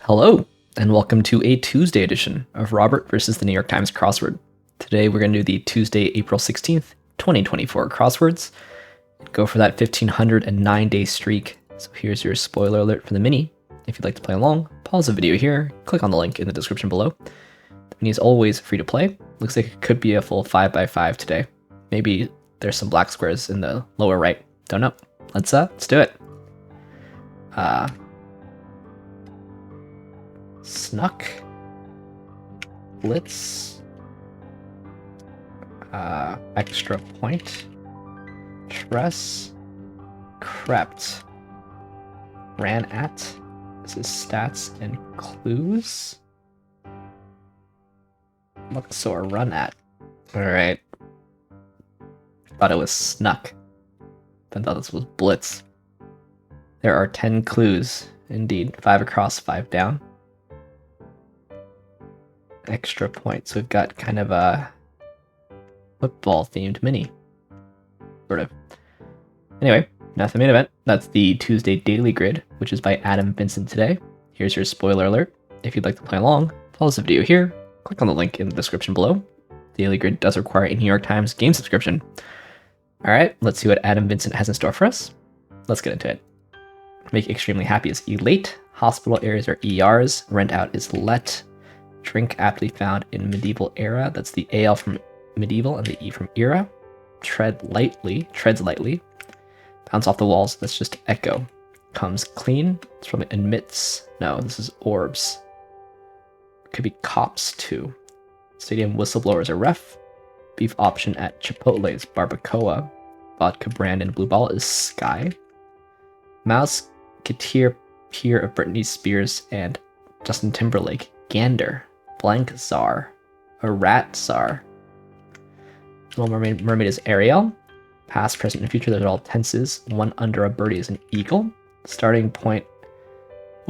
Hello, and welcome to a Tuesday edition of Robert versus the New York Times Crossword. Today we're going to do the Tuesday, April 16th, 2024 crosswords. Go for that 1,509-day streak. So here's your spoiler alert for the mini. If you'd like to play along, pause the video here, click on the link in the description below. The mini is always free to play. Looks like it could be a full 5x5 today. Maybe there's some black squares in the lower right. Don't know. Let's do it. Snuck, blitz, extra point, tress, crept, ran at. This is stats and clues. Luxor, run at. Alright. Thought it was snuck. Then thought this was blitz. There are 10 clues. Indeed. 5 across, 5 down. Extra points. We've got kind of a football themed mini. Sort of. Anyway, now the main event. That's the Tuesday Daily Grid, which is by Adam Vincent today. Here's your spoiler alert. If you'd like to play along, pause the video here, click on the link in the description below. The Daily Grid does require a New York Times game subscription. Alright, let's see what Adam Vincent has in store for us. Let's get into it. Make extremely happy is elate. Hospital areas are ERs. Rent out is let. Drink aptly found in medieval era. That's the AL from medieval and the E from era. Treads lightly. Bounce off the walls. That's just echo. Comes clean. It's from admits. No, this is orbs. Could be cops too. Stadium whistleblower is a ref. Beef option at Chipotle is barbacoa. Vodka brand in blue ball is sky. Mouse Katir peer of Britney Spears and Justin Timberlake. Gander. Blank czar. A rat czar. Little Mermaid is Ariel. Past, present, and future, those are all tenses. One under a birdie is an eagle. Starting point.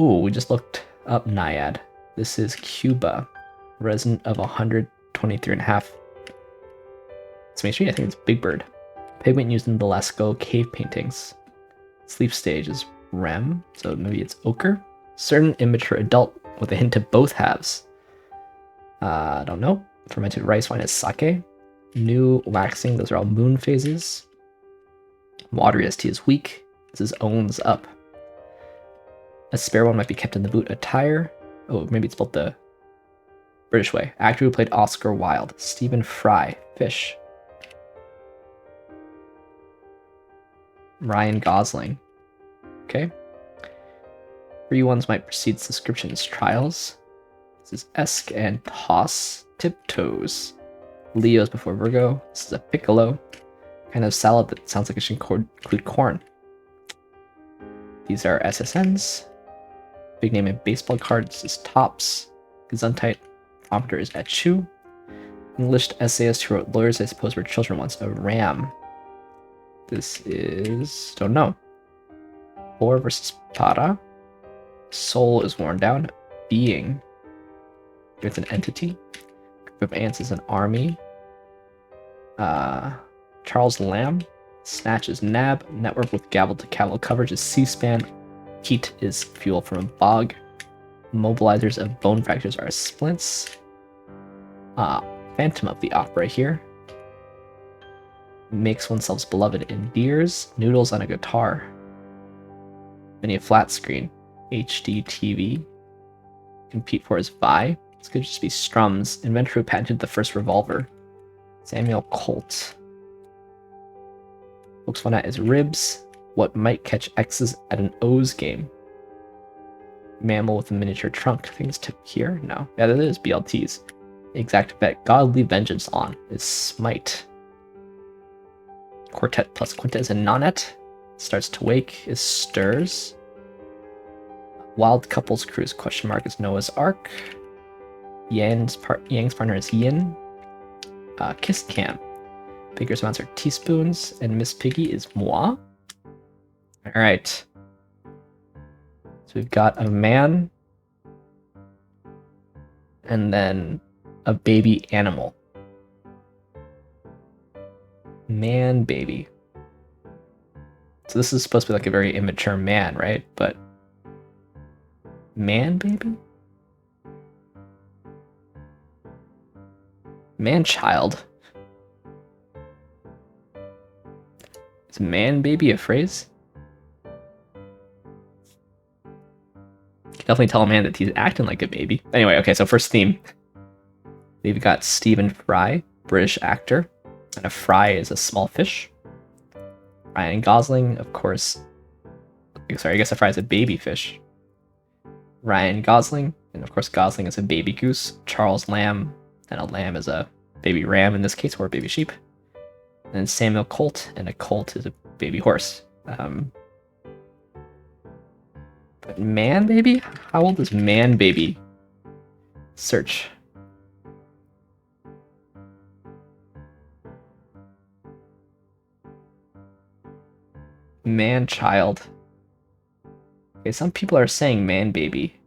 Ooh, we just looked up Naiad. This is Cuba. Resident of 123.5. It's Main Street, I think it's Big Bird. Pigment used in the Lascaux cave paintings. Sleep stage is REM, so maybe it's ochre. Certain immature adult with a hint of both halves. I don't know. Fermented rice wine is sake. New waxing, those are all moon phases. Watery ST is weak. This is owns up. A spare one might be kept in the boot attire. Oh, maybe it's spelled the British way. Actor who played Oscar Wilde. Stephen Fry. Fish. Ryan Gosling. Okay. Free ones might precede subscriptions. Trials. This is Esk and Toss. Tiptoes. Leo's before Virgo. This is a piccolo. Kind of salad that sounds like it should include corn. These are SSNs. Big name in baseball cards is Tops. Gesundheit. Prompter is Echu. English essayist who wrote Lawyers I Suppose Were Children Once. A ram. This is... don't know. Four versus Para. Soul is worn down. Being. It's an entity. Group of ants is an army. Charles Lamb. Snatch is Nab. Network with gavel to cavel coverage is C-SPAN. Heat is fuel from a bog. Mobilizers of bone fractures are splints. Phantom of the Opera here. Makes oneself beloved endears. Noodles on a guitar. Mini flat screen. HD TV. Compete for is Vi. This could just be Strums. Inventor who patented the first revolver. Samuel Colt. Looks fun at is Ribs. What might catch X's at an O's game? Mammal with a miniature trunk. I think it's tip here. No. Yeah, that is BLTs. Exact bet. Godly vengeance on is Smite. Quartet plus Quintet is a nonet. Starts to wake is Stirs. Wild Couples Cruise question mark is Noah's Ark. Yang's partner is Yin. Kiss Cam. Baker's amounts are teaspoons. And Miss Piggy is moi. Alright. So we've got a man. And then a baby animal. Man baby. So this is supposed to be like a very immature man, right? But man baby? Man-child. Is man-baby a phrase? You can definitely tell a man that he's acting like a baby. Anyway, okay, so first theme. We've got Stephen Fry, British actor. And a fry is a small fish. Ryan Gosling, of course. Sorry, I guess a fry is a baby fish. Ryan Gosling, and of course Gosling is a baby goose. Charles Lamb, and a lamb is a baby ram in this case, or a baby sheep. And then Samuel Colt, and a colt is a baby horse. But man baby? How old is man baby? Search. Man child. Okay, some people are saying man baby.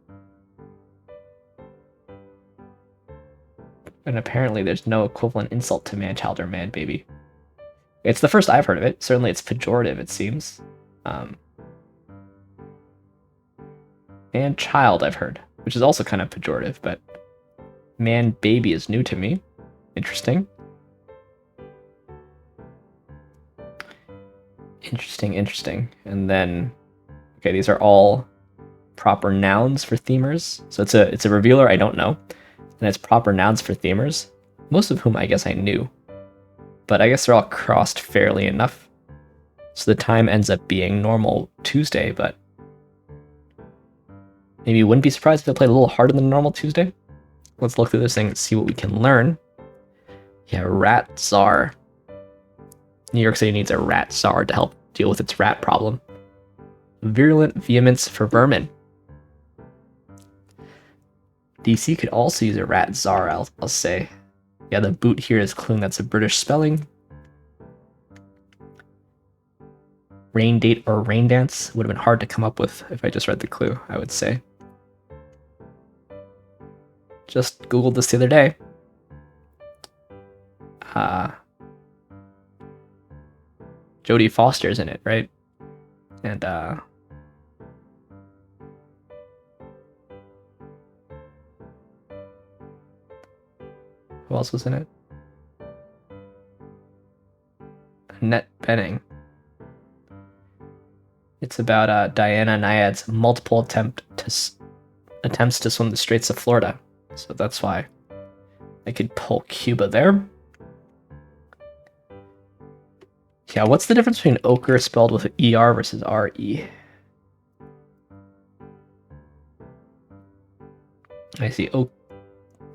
And apparently there's no equivalent insult to man child or man baby. It's the first I've heard of it. Certainly it's pejorative, it seems. Man child I've heard, which is also kind of pejorative, but man baby is new to me. Interesting. Interesting. And then, okay, these are all proper nouns for themers. So it's a revealer I don't know, and it's proper nouns for themers, most of whom I guess I knew, but I guess they're all crossed fairly enough. So the time ends up being normal Tuesday, but maybe you wouldn't be surprised if I played a little harder than normal Tuesday. Let's look through this thing and see what we can learn. Yeah, rat czar. New York City needs a rat czar to help deal with its rat problem. Virulent vehemence for vermin. DC could also use a rat czar, I'll say. Yeah, the boot here is cluing that's a British spelling. Rain date or rain dance would have been hard to come up with if I just read the clue, I would say. Just Googled this the other day. Jodie Foster's in it, right? And who else was in it? Annette Bening. It's about Diana Nyad's multiple attempts to swim the Straits of Florida. So that's why I could pull Cuba there. Yeah, what's the difference between ochre spelled with ER versus RE? I see. Oh,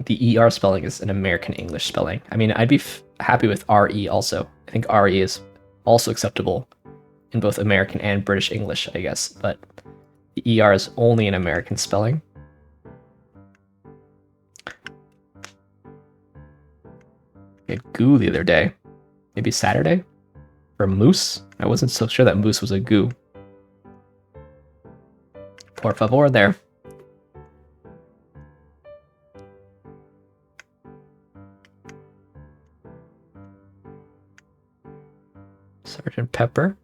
the ER spelling is an American English spelling. I mean, I'd be happy with RE also. I think RE is also acceptable in both American and British English, I guess, but the ER is only an American spelling. We had goo the other day. Maybe Saturday? Or moose? I wasn't so sure that moose was a goo. Por favor there. Sergeant Pepper.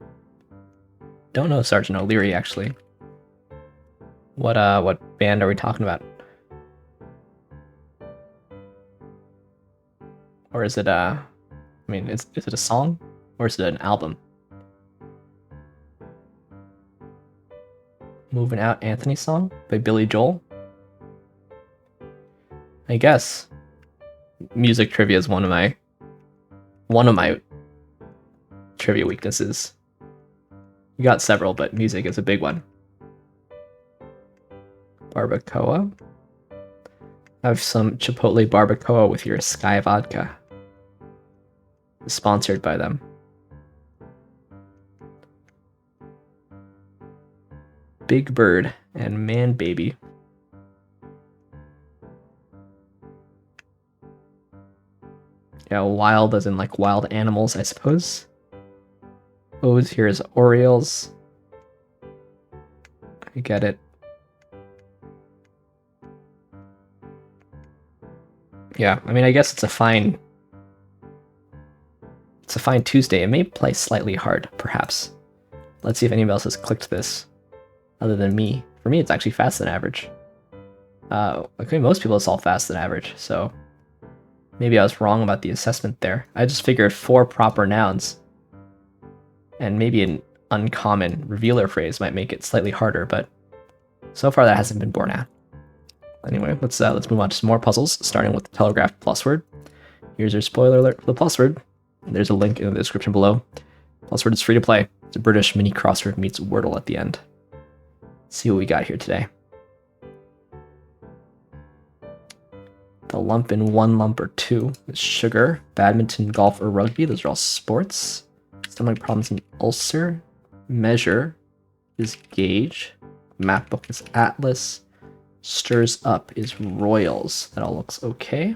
Don't know Sergeant O'Leary actually. What band are we talking about? Or is it I mean, is it a song? Or is it an album? Moving Out Anthony song by Billy Joel? I guess. Music trivia is one of my trivia weaknesses. We got several, but music is a big one. Barbacoa. Have some Chipotle barbacoa with your Sky vodka. Sponsored by them. Big Bird and Man Baby. Yeah, wild as in like wild animals, I suppose. O's here is Orioles. I get it. Yeah, I mean, I guess it's a fine Tuesday. It may play slightly hard, perhaps. Let's see if anybody else has clicked this other than me. For me, it's actually faster than average. Okay, most people it's all faster than average, so Maybe I was wrong about the assessment there. I just figured 4 proper nouns and maybe an uncommon revealer phrase might make it slightly harder, but so far that hasn't been borne out. Anyway, let's move on to some more puzzles, starting with the Telegraph PlusWord. Here's your spoiler alert for the PlusWord. There's a link in the description below. PlusWord is free to play. It's a British mini crossword meets Wordle at the end. Let's see what we got here today. The lump in 1 lump or 2 is sugar, badminton, golf, or rugby. Those are all sports. Stomach problems and ulcer. Measure is gauge. Map book is atlas. Stirs up is royals. That all looks okay.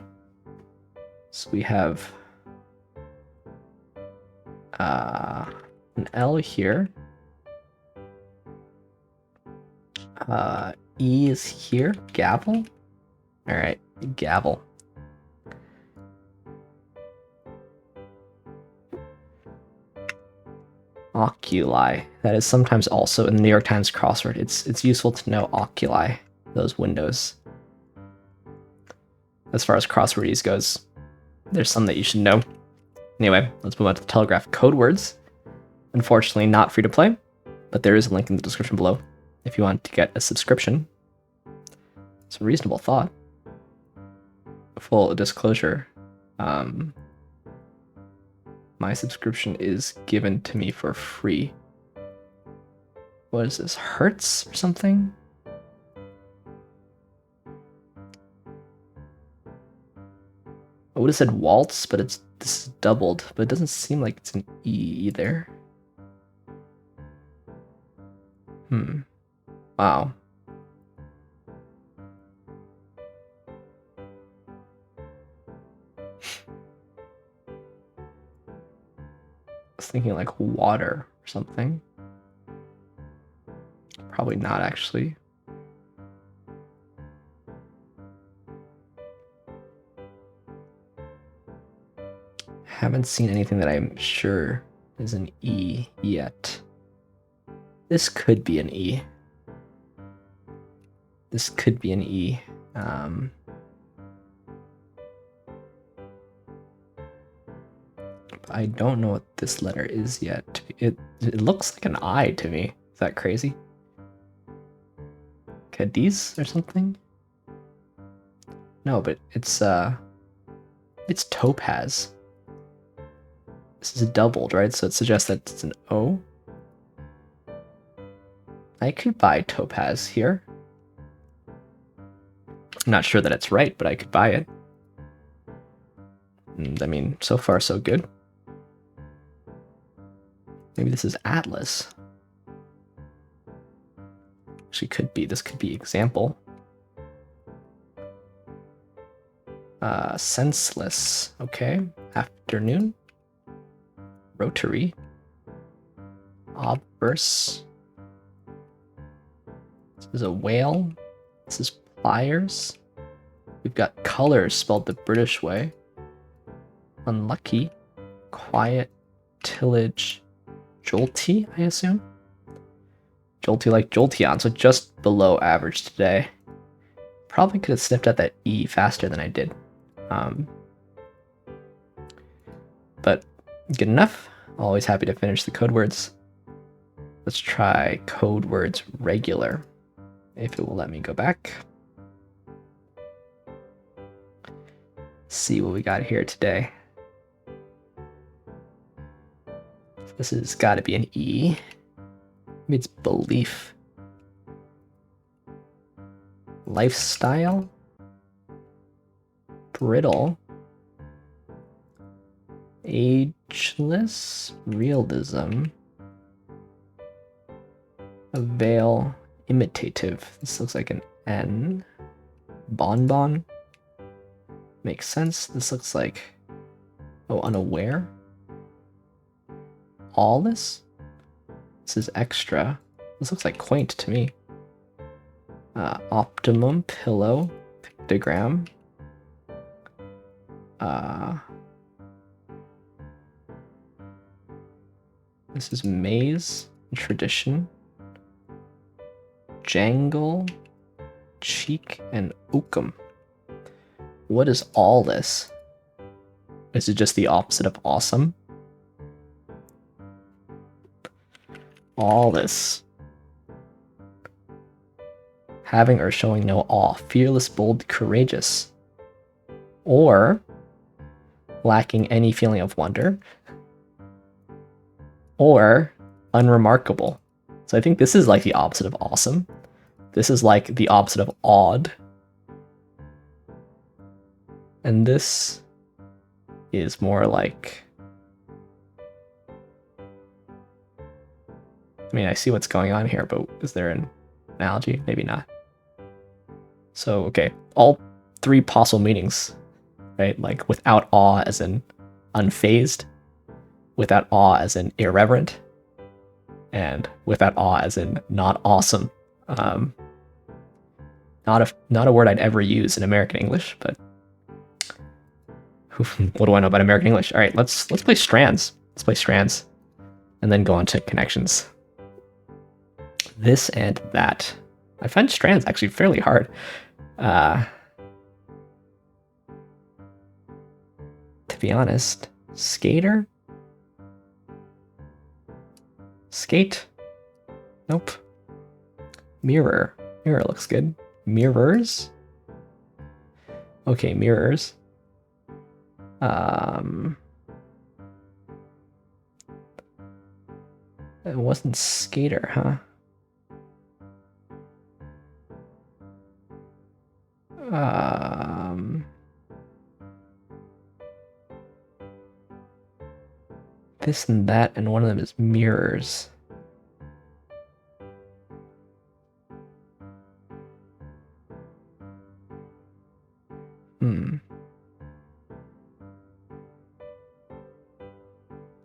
So we have an L here. E is here. Gavel. All right, gavel. Oculi. That is sometimes also in the New York Times Crossword. It's useful to know oculi, those windows. As far as crosswordies goes, there's some that you should know. Anyway, let's move on to the Telegraph Codewords. Unfortunately, not free to play, but there is a link in the description below if you want to get a subscription. It's a reasonable thought. Full disclosure, my subscription is given to me for free. What is this, Hertz or something? I would have said waltz, but this is doubled, but it doesn't seem like it's an E either. Wow. I was thinking like water or something. Probably not actually. Haven't seen anything that I'm sure is an E yet. This could be an E. This could be an E. I don't know what this letter is yet. It looks like an I to me. Is that crazy? Cadiz or something? No, but it's topaz. This is doubled, right? So it suggests that it's an O. I could buy topaz here. I'm not sure that it's right, but I could buy it. And, I mean, so far so good. Maybe this is atlas. Actually, could be. This could be example. Senseless. Okay. Afternoon. Rotary. Obverse. This is a whale. This is pliers. We've got colors spelled the British way. Unlucky. Quiet. Tillage. Jolty, I assume? Jolty like Jolteon, so just below average today. Probably could have sniffed at that E faster than I did. But good enough. Always happy to finish the code words. Let's try code words regular, if it will let me go back. See what we got here today. This has got to be an E. Maybe it's belief. Lifestyle. Brittle. Ageless. Realism. Avail. Imitative. This looks like an N. Bonbon. Makes sense. This looks like... Oh, unaware. Awless? This is extra. This looks like quaint to me. Optimum, pillow, pictogram. This is maze, tradition. Jangle, cheek, and oakum. What is all this? Is it just the opposite of awesome? All this. Having or showing no awe. Fearless, bold, courageous. Or lacking any feeling of wonder. Or unremarkable. So I think this is like the opposite of awesome. This is like the opposite of odd. And this is more like... I mean, I see what's going on here, but is there an analogy? Maybe not. So, okay, all three possible meanings, right? Like without awe as in unfazed, without awe as in irreverent, and without awe as in not awesome. Not a word I'd ever use in American English, but what do I know about American English? All right, let's play Strands. Let's play Strands, and then go on to connections. This and that. I find Strands actually fairly hard. To be honest, skater? Skate? Nope. Mirror. Mirror looks good. Mirrors? Okay, mirrors. It wasn't skater, huh? This and that, and one of them is mirrors.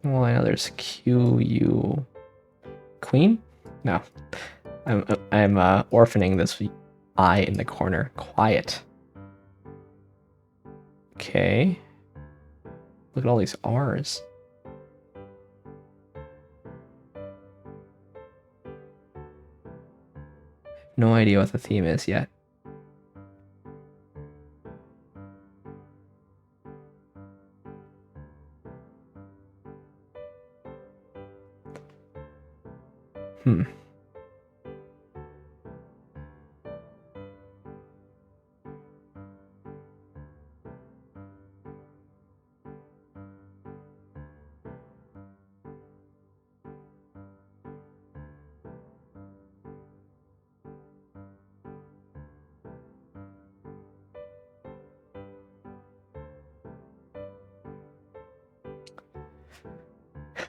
Well, I know there's QU Queen? No. I'm orphaning this I in the corner. Quiet. Okay. Look at all these R's. No idea what the theme is yet.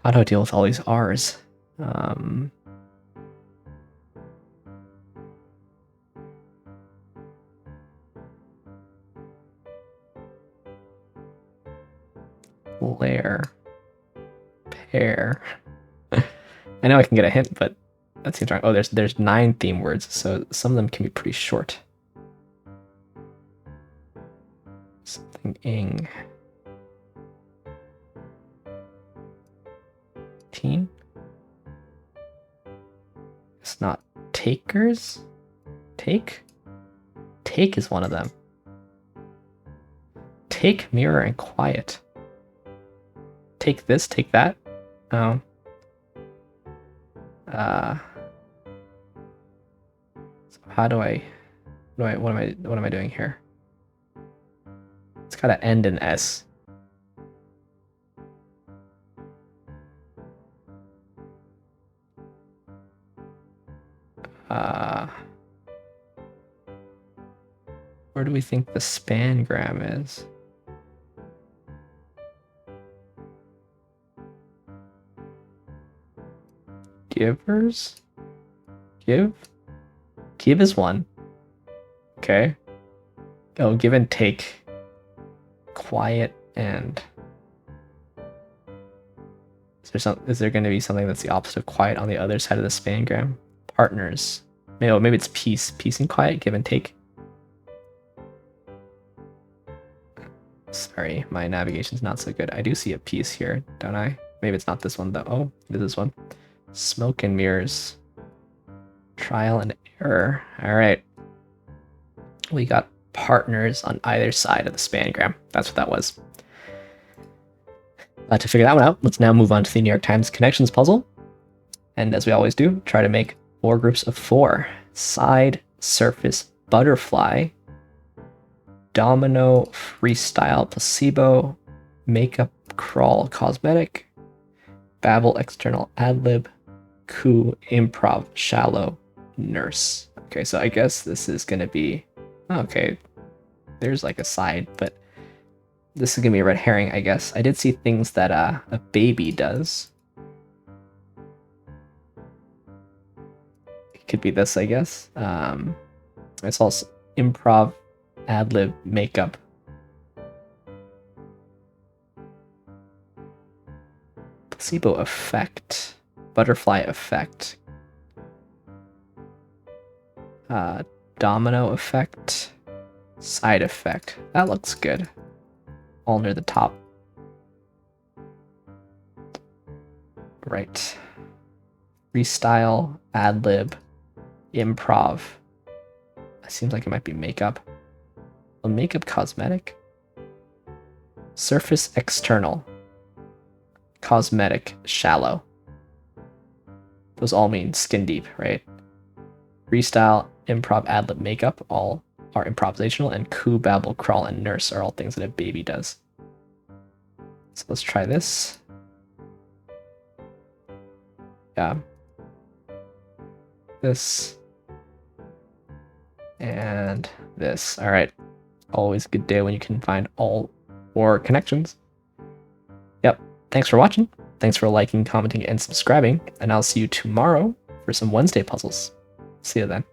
How do I deal with all these R's? Lair. Pair. I know I can get a hint, but that seems wrong. Oh, there's 9 theme words, so some of them can be pretty short. Something ing. Teen? It's not takers? Take? Take is one of them. Take, mirror, and quiet. Take this, take that. Oh. So how do I what am I doing here? It's gotta end in S. Where do we think the spangram is? Givers? Give? Give is one. Okay. Oh, give and take. Quiet and... Is there going to be something that's the opposite of quiet on the other side of the spangram? Partners. Maybe it's peace. Peace and quiet, give and take. Sorry, my navigation's not so good. I do see a piece here, don't I? Maybe it's not this one though. Oh, it is this one. Smoke and mirrors. Trial and error. All right. We got partners on either side of the spangram. That's what that was. To figure that one out, let's now move on to the New York Times connections puzzle. And as we always do, try to make 4 groups of 4. Side, surface, butterfly, domino, freestyle, placebo, makeup, crawl, cosmetic, babble, external, adlib, coup, improv, shallow, nurse. Okay, so I guess this is going to be... Okay, there's like a side, but this is going to be a red herring, I guess. I did see things that a baby does. It could be this, I guess. I saw improv, adlib, makeup. Placebo effect. Butterfly effect. Domino effect. Side effect. That looks good. All near the top. Right. Freestyle, adlib, improv. That seems like it might be makeup. A makeup cosmetic. Surface external. Cosmetic shallow. Those all mean skin deep, right? Freestyle, improv, adlib, makeup all are improvisational, and coup, babble, crawl, and nurse are all things that a baby does. So let's try this. Yeah. This. And this. All right. Always a good day when you can find all 4 connections. Yep. Thanks for watching. Thanks for liking, commenting, and subscribing. And I'll see you tomorrow for some Wednesday puzzles. See you then.